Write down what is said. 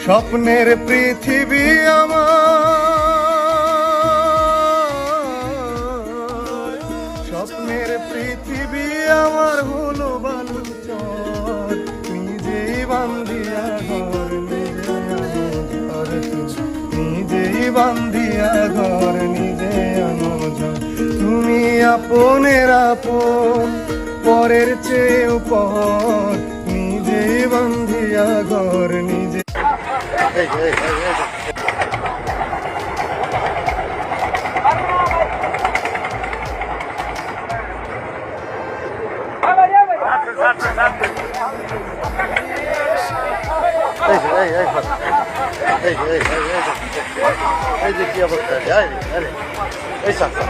স্বপ্নের পৃথিবী আমার, স্বপ্নের পৃথিবী আমার হলো বালুচর, নিজেই বান্ধিয়া ঘর নিজেই বান্ধিয়া ঘর নিজে আনোজন। তুমি আপনের আপন, পরের চেয়েও পর, নিজেই বান্ধিয়া ঘর নিজে। এই যে কি অবস্থা, এই সাথে